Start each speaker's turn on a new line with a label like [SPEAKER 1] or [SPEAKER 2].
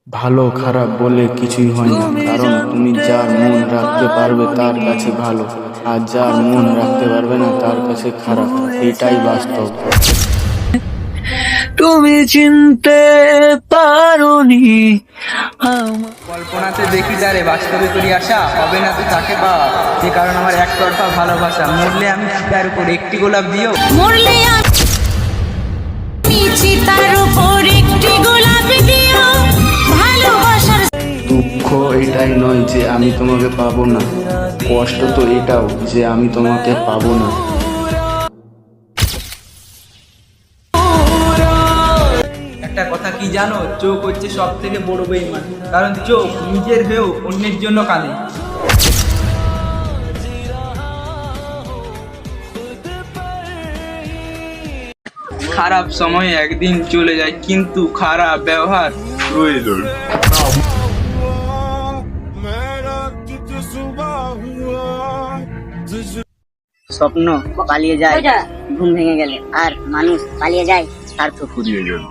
[SPEAKER 1] ভালো খারাপ বলে কিছুই হয় না, কারণ তুমি যার মন রাখতে পারবে তার কাছে ভালো, আর যার মন রাখতে পারবে না তার কাছে খারাপ। এটাই বাস্তব।
[SPEAKER 2] তুমি চিনতে পারোনি
[SPEAKER 3] কল্পনাতে দেখি যারে, বাস্তবে করি আশা, হবে না তো তাকে পাওয়া, যে কারণ আমার একতরফা ভালোবাসা। মরলে আমি চিতার উপর একটি গোলাপ দিও,
[SPEAKER 4] মরলে আমি চিতার উপর একটি গোলাপ দিও। ভালোবাসার
[SPEAKER 1] দুঃখ এটাই নয় যে আমি তোমাকে পাবো না, কষ্ট তো এটাও যে আমি তোমাকে পাবো না।
[SPEAKER 3] একটা কথা কি জানো, চোখ হচ্ছে সব থেকে বড় বেঈমান, কারণ চোখ নিজের হয়েও অন্যের জন্য কাঁদে। খারাপ সময় একদিন চলে যায়, কিন্তু খারাপ ব্যবহার রয়ে যায়।
[SPEAKER 5] স্বপ্ন পালিয়ে যায় ঘুম ভেঙে গেলে, আর মানুষ পালিয়ে যায় স্বার্থ ফুরিয়ে গেলে।